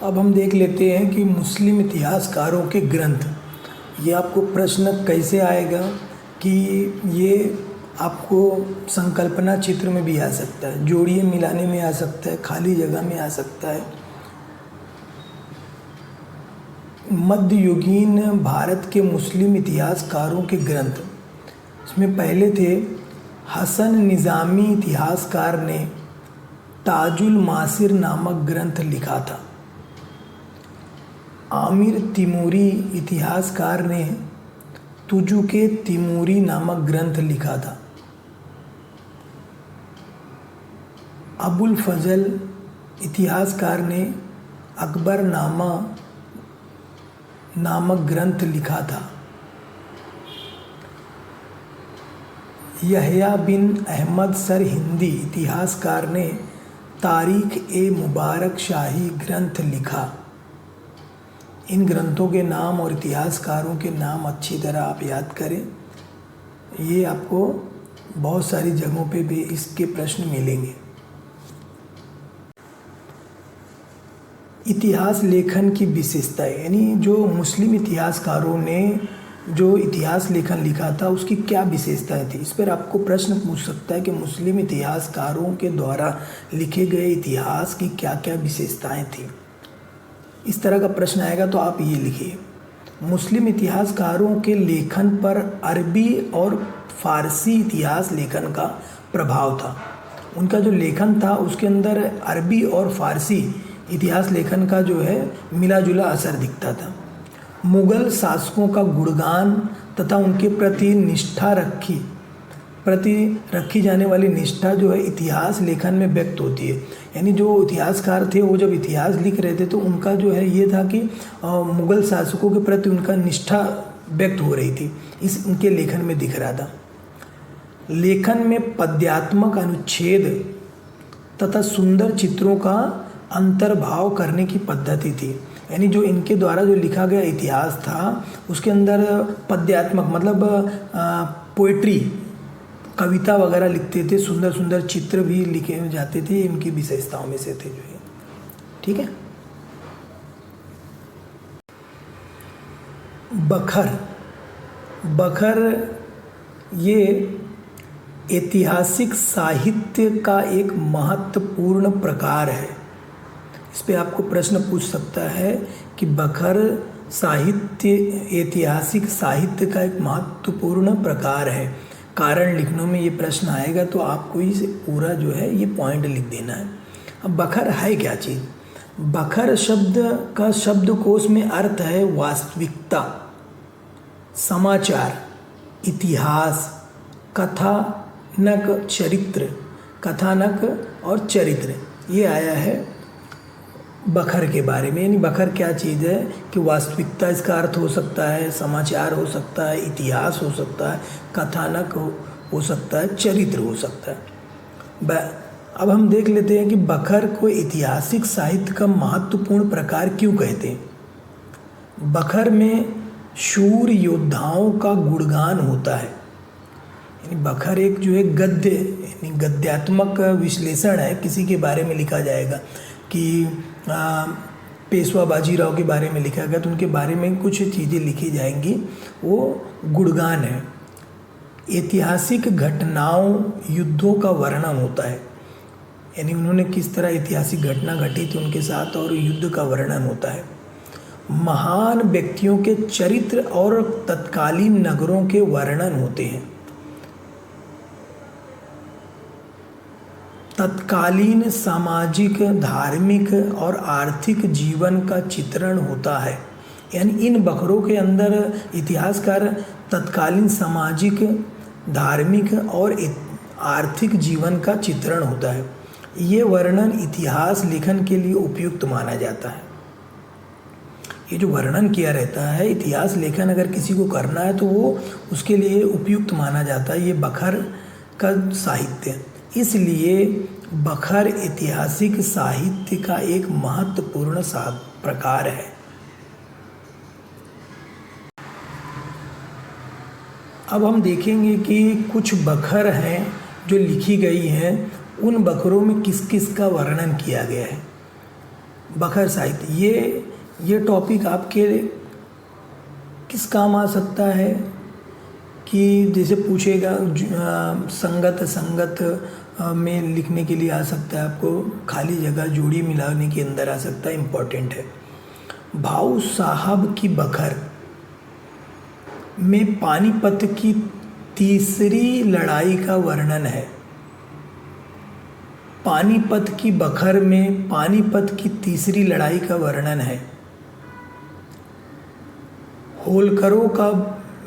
अब हम देख लेते हैं कि मुस्लिम इतिहासकारों के ग्रंथ, ये आपको प्रश्न कैसे आएगा कि ये आपको संकल्पना चित्र में भी आ सकता है, जोड़िए मिलाने में आ सकता है, खाली जगह में आ सकता है। मध्ययुगीन भारत के मुस्लिम इतिहासकारों के ग्रंथ, इसमें पहले थे हसन निज़ामी इतिहासकार ने ताजुल मासिर नामक ग्रंथ लिखा था। आमिर तिमूरी इतिहासकार ने तुजुके तिमूरी नामक ग्रंथ लिखा था। अबुल फजल इतिहासकार ने अकबरनामा नामक ग्रंथ लिखा था। यहया बिन अहमद सर हिंदी इतिहासकार ने तारीख ए मुबारक शाही ग्रंथ लिखा। इन ग्रंथों के नाम और इतिहासकारों के नाम अच्छी तरह आप याद करें, ये आपको बहुत सारी जगहों पे भी इसके प्रश्न मिलेंगे। इतिहास लेखन की विशेषताएं, यानी जो मुस्लिम इतिहासकारों ने जो इतिहास लेखन लिखा था उसकी क्या विशेषताएं थी, इस पर आपको प्रश्न पूछ सकता है कि मुस्लिम इतिहासकारों के द्वारा लिखे गए इतिहास की क्या क्या विशेषताएं थी। इस तरह का प्रश्न आएगा तो आप ये लिखिए, मुस्लिम इतिहासकारों के लेखन पर अरबी और फारसी इतिहास लेखन का प्रभाव था। उनका जो लेखन था उसके अंदर अरबी और फारसी इतिहास लेखन का जो है मिला जुला असर दिखता था। मुग़ल शासकों का गुणगान तथा उनके प्रति रखी जाने वाली निष्ठा जो है इतिहास लेखन में व्यक्त होती है। यानी जो इतिहासकार थे वो जब इतिहास लिख रहे थे तो उनका जो है ये था कि मुग़ल शासकों के प्रति उनका निष्ठा व्यक्त हो रही थी, इस उनके लेखन में दिख रहा था। लेखन में पद्यात्मक अनुच्छेद तथा सुंदर चित्रों का अंतर्भाव करने की पद्धति थी। यानी जो इनके द्वारा जो लिखा गया इतिहास था उसके अंदर पद्यात्मक मतलब पोइट्री, कविता वगैरह लिखते थे, सुंदर सुंदर चित्र भी लिखे जाते थे, इनकी विशेषताओं में से थे जो है। ठीक है। बखर ये ऐतिहासिक साहित्य का एक महत्वपूर्ण प्रकार है। इस पे आपको प्रश्न पूछ सकता है कि बखर ऐतिहासिक साहित्य का एक महत्वपूर्ण प्रकार है। कारण लिखने में ये प्रश्न आएगा तो आपको इसे पूरा जो है ये पॉइंट लिख देना है। अब बखर है क्या चीज़? बखर शब्द का शब्दकोश में अर्थ है वास्तविकता, समाचार, इतिहास, कथानक, चरित्र, कथानक और चरित्र, ये आया है बखर के बारे में। यानी बखर क्या चीज़ है कि वास्तविकता इसका अर्थ हो सकता है, समाचार हो सकता है, इतिहास हो सकता है, कथानक हो सकता है, चरित्र हो सकता है। अब हम देख लेते हैं कि बखर को ऐतिहासिक साहित्य का महत्वपूर्ण प्रकार क्यों कहते हैं। बखर में शूर योद्धाओं का गुणगान होता है। यानी बखर एक जो है गद्य यानी गद्यात्मक विश्लेषण है, किसी के बारे में लिखा जाएगा कि पेशवा बाजीराव के बारे में लिखा गया तो उनके बारे में कुछ चीज़ें लिखी जाएंगी, वो गुणगान है। ऐतिहासिक घटनाओं, युद्धों का वर्णन होता है। यानी उन्होंने किस तरह ऐतिहासिक घटना घटी थी उनके साथ और युद्ध का वर्णन होता है। महान व्यक्तियों के चरित्र और तत्कालीन नगरों के वर्णन होते हैं। तत्कालीन सामाजिक, धार्मिक और आर्थिक जीवन का चित्रण होता है। यानी इन बखरों के अंदर इतिहासकार तत्कालीन सामाजिक, धार्मिक और आर्थिक जीवन का चित्रण होता है। ये वर्णन इतिहास लेखन के लिए उपयुक्त माना जाता है। ये जो वर्णन किया रहता है इतिहास लेखन अगर किसी को करना है तो वो उसके लिए उपयुक्त माना जाता है, ये बखर का साहित्य। इसलिए बखर ऐतिहासिक साहित्य का एक महत्वपूर्ण प्रकार है। अब हम देखेंगे कि कुछ बखर हैं जो लिखी गई हैं, उन बखरों में किस किस का वर्णन किया गया है। बखर साहित्य, ये टॉपिक आपके किस काम आ सकता है कि जैसे पूछेगा संगत में लिखने के लिए आ सकता है, आपको खाली जगह जोड़ी मिलाने के अंदर आ सकता है, इम्पॉर्टेंट है। भाऊ साहब की बखर में पानीपत की तीसरी लड़ाई का वर्णन है। पानीपत की बखर में पानीपत की तीसरी लड़ाई का वर्णन है। होलकरों का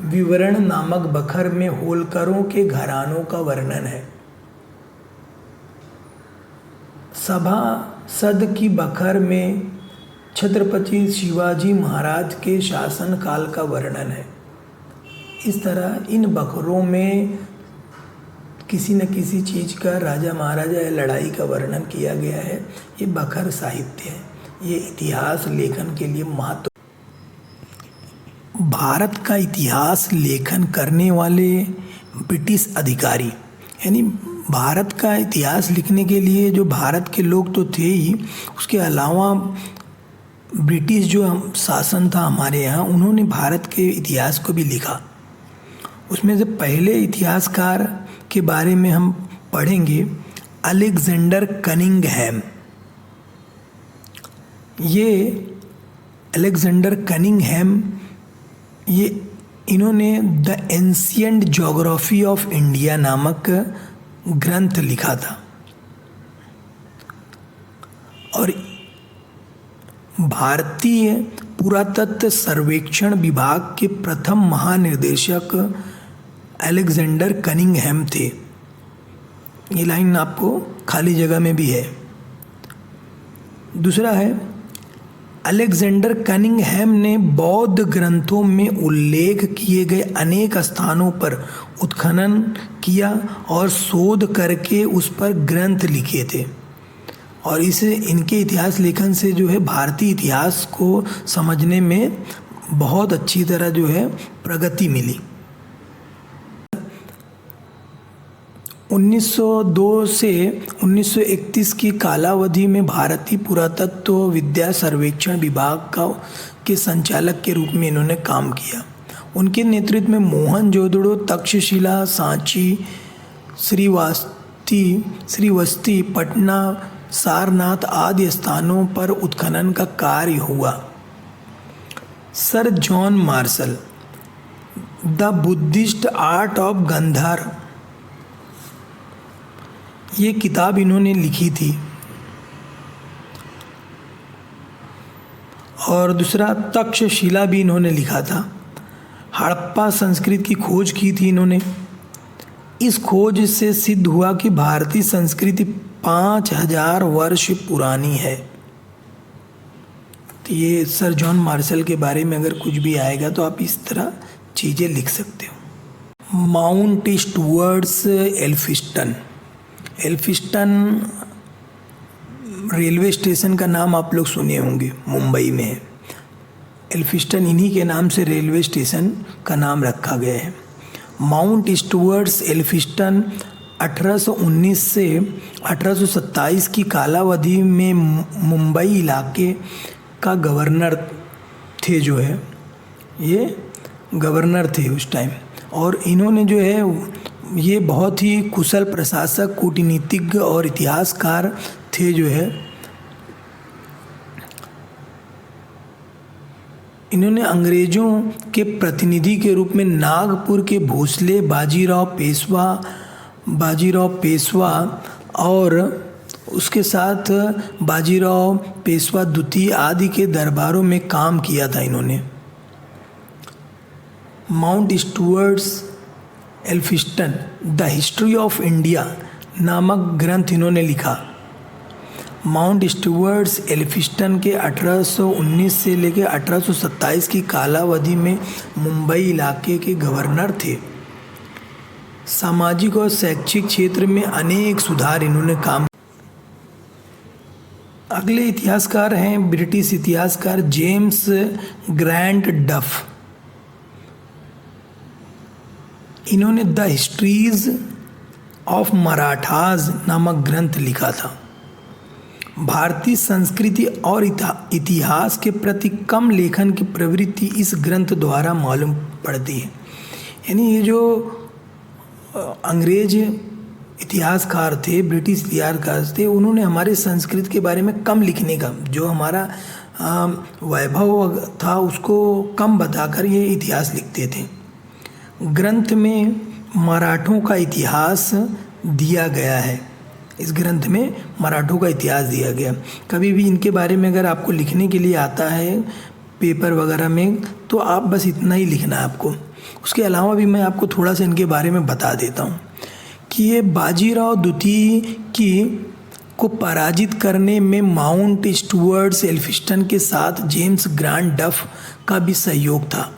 विवरण नामक बखर में होलकरों के घरानों का वर्णन है। सभासद की बखर में छत्रपति शिवाजी महाराज के शासन काल का वर्णन है। इस तरह इन बखरों में किसी न किसी चीज़ का, राजा महाराजा या लड़ाई का वर्णन किया गया है। ये बखर साहित्य है। ये इतिहास लेखन के लिए महत्व। भारत का इतिहास लेखन करने वाले ब्रिटिश अधिकारी, यानी भारत का इतिहास लिखने के लिए जो भारत के लोग तो थे ही, उसके अलावा ब्रिटिश जो शासन था हमारे यहाँ, उन्होंने भारत के इतिहास को भी लिखा। उसमें से पहले इतिहासकार के बारे में हम पढ़ेंगे, अलेक्जेंडर कनिंघहैम। ये अलेक्जेंडर कनिंघहैम, ये इन्होंने the ancient geography of India नामक ग्रंथ लिखा था और भारतीय पुरातत्व सर्वेक्षण विभाग के प्रथम महानिदेशक अलेक्जेंडर कनिंघहैम थे। ये लाइन आपको खाली जगह में भी है। दूसरा है, अलेक्जेंडर कनिंघहैम ने बौद्ध ग्रंथों में उल्लेख किए गए अनेक स्थानों पर उत्खनन किया और शोध करके उस पर ग्रंथ लिखे थे और इनके इतिहास लेखन से जो है भारतीय इतिहास को समझने में बहुत अच्छी तरह जो है प्रगति मिली। 1902 से 1931 की कालावधि में भारतीय पुरातत्व विद्या सर्वेक्षण विभाग के संचालक के रूप में इन्होंने काम किया। उनके नेतृत्व में मोहनजोदड़ो, तक्षशिला, सांची, श्रीवस्ती, पटना, सारनाथ आदि स्थानों पर उत्खनन का कार्य हुआ। Sir John Marshall, the Buddhist art of Gandhara, ये किताब इन्होंने लिखी थी। और दूसरा, तक्षशिला भी इन्होंने लिखा था। हड़प्पा संस्कृति की खोज की थी इन्होंने। इस खोज से सिद्ध हुआ कि भारतीय संस्कृति 5000 वर्ष पुरानी है। तो ये सर जॉन मार्शल के बारे में अगर कुछ भी आएगा तो आप इस तरह चीज़ें लिख सकते हो। माउंट स्टुअर्ट्स एल्फिंस्टन रेलवे स्टेशन का नाम आप लोग सुने होंगे, मुंबई में है। एल्फिंस्टन, इन्हीं के नाम से रेलवे स्टेशन का नाम रखा गया है। माउंट स्टुअर्ट्स एल्फिंस्टन 1819 से 1827 की कालावधि में मुंबई इलाके का गवर्नर थे, जो है ये गवर्नर थे उस टाइम। और इन्होंने जो है ये बहुत ही कुशल प्रशासक, कूटनीतिज्ञ और इतिहासकार थे। जो है इन्होंने अंग्रेज़ों के प्रतिनिधि के रूप में नागपुर के भोसले, बाजीराव पेशवा और उसके साथ बाजीराव पेशवा द्वितीय आदि के दरबारों में काम किया था इन्होंने। Mountstuart Elphinstone, the history of India नामक ग्रंथ इन्होंने लिखा। माउंट स्टुअर्ट्स एल्फिंस्टन के 1819 से लेकर 1827 की कालावधि में मुंबई इलाके के गवर्नर थे। सामाजिक और शैक्षिक क्षेत्र में अनेक सुधार इन्होंने काम। अगले इतिहासकार हैं ब्रिटिश इतिहासकार जेम्स ग्रैंट डफ। इन्होंने द हिस्ट्रीज ऑफ मराठाज नामक ग्रंथ लिखा था। भारतीय संस्कृति और इतिहास के प्रति कम लेखन की प्रवृत्ति इस ग्रंथ द्वारा मालूम पड़ती है। यानी ये जो अंग्रेज इतिहासकार थे, ब्रिटिश इतिहासकार थे, उन्होंने हमारे संस्कृति के बारे में कम लिखने का, जो हमारा वैभव था उसको कम बताकर ये इतिहास लिखते थे। ग्रंथ में मराठों का इतिहास दिया गया है। इस ग्रंथ में मराठों का इतिहास दिया गया। कभी भी इनके बारे में अगर आपको लिखने के लिए आता है पेपर वगैरह में, तो आप बस इतना ही लिखना है आपको। उसके अलावा भी मैं आपको थोड़ा सा इनके बारे में बता देता हूँ कि ये बाजीराव द्वितीय को पराजित करने में माउंट स्टुअर्ट एल्फिंस्टन के साथ जेम्स ग्रांट डफ का भी सहयोग था।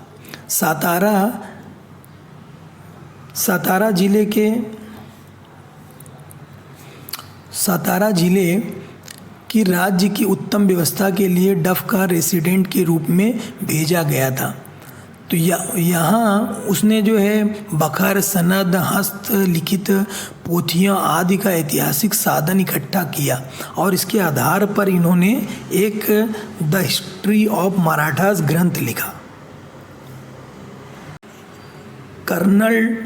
सातारा जिले की राज्य की उत्तम व्यवस्था के लिए डफ का रेसिडेंट के रूप में भेजा गया था। तो यहाँ उसने जो है बखर, सनद, हस्तलिखित पोथियाँ आदि का ऐतिहासिक साधन इकट्ठा किया और इसके आधार पर इन्होंने एक द हिस्ट्री ऑफ मराठास ग्रंथ लिखा। कर्नल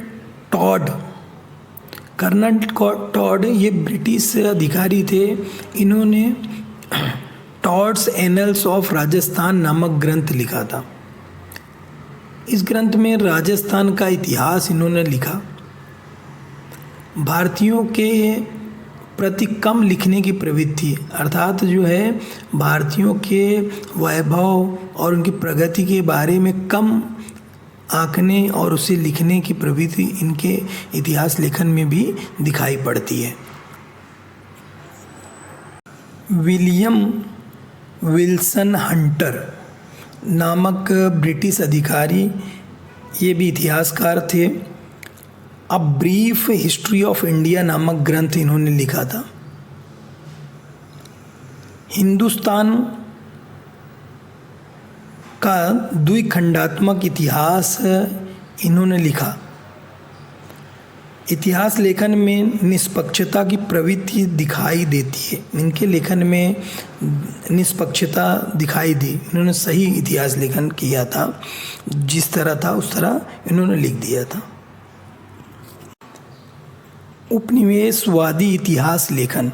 टॉड ये ब्रिटिश अधिकारी थे। इन्होंने टॉड्स एनल्स ऑफ राजस्थान नामक ग्रंथ लिखा था। इस ग्रंथ में राजस्थान का इतिहास इन्होंने लिखा। भारतीयों के प्रति कम लिखने की प्रवृत्ति, अर्थात जो है भारतीयों के वैभव और उनकी प्रगति के बारे में कम आंकने और उसे लिखने की प्रवृत्ति इनके इतिहास लेखन में भी दिखाई पड़ती है। विलियम विल्सन हंटर नामक ब्रिटिश अधिकारी, ये भी इतिहासकार थे। A brief history of India नामक ग्रंथ इन्होंने लिखा था। हिंदुस्तान का द्विखंडात्मक इतिहास इन्होंने लिखा। इतिहास लेखन में निष्पक्षता की प्रवृत्ति दिखाई देती है। इनके लेखन में निष्पक्षता दिखाई दी। इन्होंने सही इतिहास लेखन किया था, जिस तरह था उस तरह इन्होंने लिख दिया था। उपनिवेशवादी इतिहास लेखन,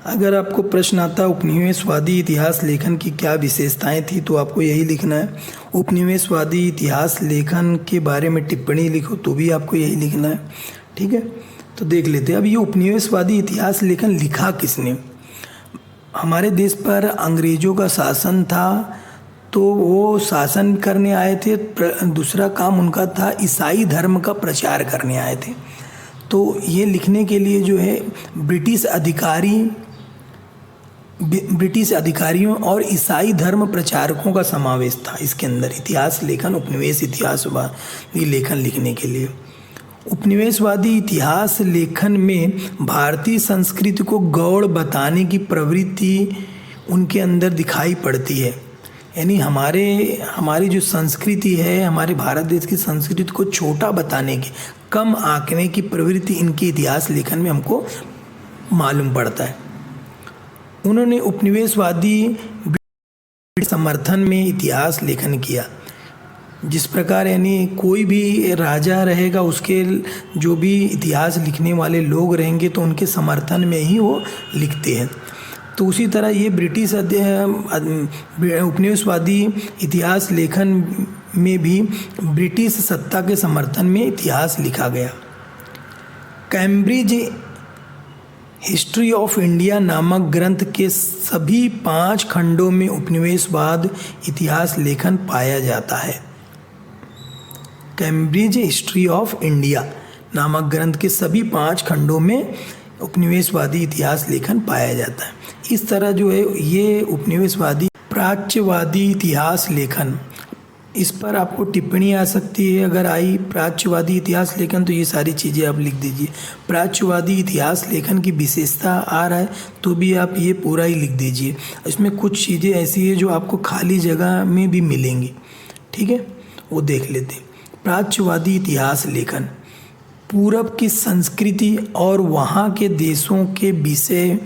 अगर आपको प्रश्न आता उपनिवेशवादी इतिहास लेखन की क्या विशेषताएं थी, तो आपको यही लिखना है। उपनिवेशवादी इतिहास लेखन के बारे में टिप्पणी लिखो तो भी आपको यही लिखना है। ठीक है, तो देख लेते हैं। अब ये उपनिवेशवादी इतिहास लेखन लिखा किसने? हमारे देश पर अंग्रेज़ों का शासन था, तो वो शासन करने आए थे। दूसरा काम उनका था ईसाई धर्म का प्रचार करने आए थे। तो ये लिखने के लिए जो है ब्रिटिश अधिकारियों और ईसाई धर्म प्रचारकों का समावेश था इसके अंदर। इतिहास लेखन, उपनिवेश इतिहासवादी लेखन लिखने के लिए उपनिवेशवादी इतिहास लेखन में भारतीय संस्कृति को गौड़ बताने की प्रवृत्ति उनके अंदर दिखाई पड़ती है। यानी हमारी जो संस्कृति है, हमारे भारत देश की संस्कृति को छोटा बताने की, कम आंकने की प्रवृत्ति इनके इतिहास लेखन में हमको मालूम पड़ता है। उन्होंने उपनिवेशवादी समर्थन में इतिहास लेखन किया। जिस प्रकार यानी कोई भी राजा रहेगा, उसके जो भी इतिहास लिखने वाले लोग रहेंगे तो उनके समर्थन में ही वो लिखते हैं। तो उसी तरह ये ब्रिटिश उपनिवेशवादी इतिहास लेखन में भी ब्रिटिश सत्ता के समर्थन में इतिहास लिखा गया। कैम्ब्रिज हिस्ट्री ऑफ इंडिया नामक ग्रंथ के सभी 5 खंडों में उपनिवेशवाद इतिहास लेखन पाया जाता है। कैम्ब्रिज हिस्ट्री ऑफ इंडिया नामक ग्रंथ के सभी 5 खंडों में उपनिवेशवादी इतिहास लेखन पाया जाता है। इस तरह जो है ये उपनिवेशवादी प्राच्यवादी इतिहास लेखन, इस पर आपको टिप्पणी आ सकती है। अगर आई प्राच्यवादी इतिहास लेखन तो ये सारी चीज़ें आप लिख दीजिए। प्राच्यवादी इतिहास लेखन की विशेषता आ रहा है तो भी आप ये पूरा ही लिख दीजिए। इसमें कुछ चीज़ें ऐसी है जो आपको खाली जगह में भी मिलेंगी। ठीक है, वो देख लेते हैं। प्राच्यवादी इतिहास लेखन, पूरब की संस्कृति और वहाँ के देशों के विषय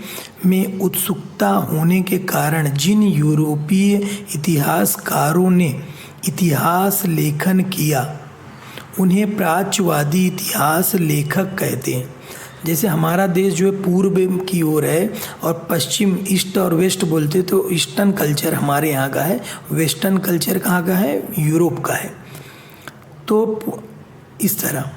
में उत्सुकता होने के कारण जिन यूरोपीय इतिहासकारों ने इतिहास लेखन किया उन्हें प्राच्यवादी इतिहास लेखक कहते हैं। जैसे हमारा देश जो है पूर्व की ओर है और पश्चिम ईस्ट और वेस्ट बोलते, तो ईस्टर्न कल्चर हमारे यहाँ का है, वेस्टर्न कल्चर कहाँ का है, यूरोप का है। तो इस तरह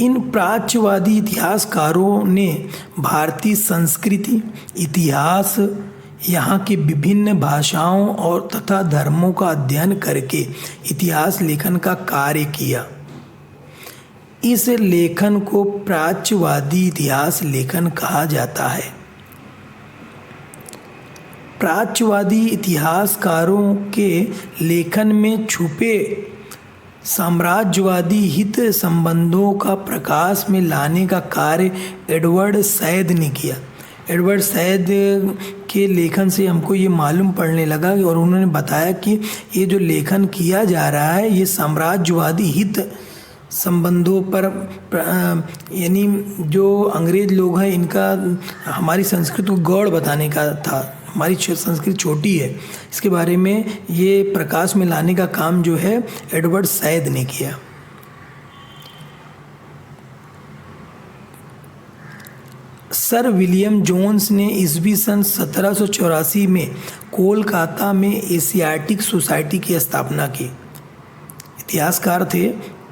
इन प्राच्यवादी इतिहासकारों ने भारतीय संस्कृति, इतिहास, यहाँ की विभिन्न भाषाओं और तथा धर्मों का अध्ययन करके इतिहास लेखन का कार्य किया। इस लेखन को प्राच्यवादी इतिहास लेखन कहा जाता है। प्राच्यवादी इतिहासकारों के लेखन में छुपे साम्राज्यवादी हित संबंधों का प्रकाश में लाने का कार्य एडवर्ड सैद ने किया। एडवर्ड सैद के लेखन से हमको ये मालूम पड़ने लगा और उन्होंने बताया कि ये जो लेखन किया जा रहा है ये साम्राज्यवादी हित संबंधों पर, यानी जो अंग्रेज लोग हैं इनका हमारी संस्कृति को गौड़ बताने का था। हमारी संस्कृति छोटी है, इसके बारे में ये प्रकाश में लाने का काम जो है एडवर्ड सैद ने किया। सर विलियम जोन्स ने ईस्वी सन 1784 में कोलकाता में एशियाटिक सोसाइटी की स्थापना की। इतिहासकार थे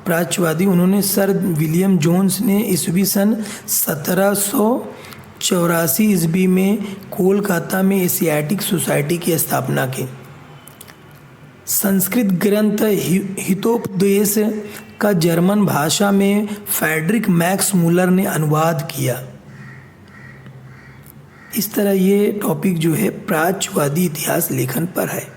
प्राच्यवादी, उन्होंने सर विलियम जोन्स ने ईस्वी सन 1784 ईस्वी में कोलकाता में एशियाटिक सोसाइटी की स्थापना की। संस्कृत ग्रंथ हितोपदेश का जर्मन भाषा में फ्रेडरिक मैक्स मुलर ने अनुवाद किया। इस तरह ये टॉपिक जो है प्राच्यवादी इतिहास लेखन पर है।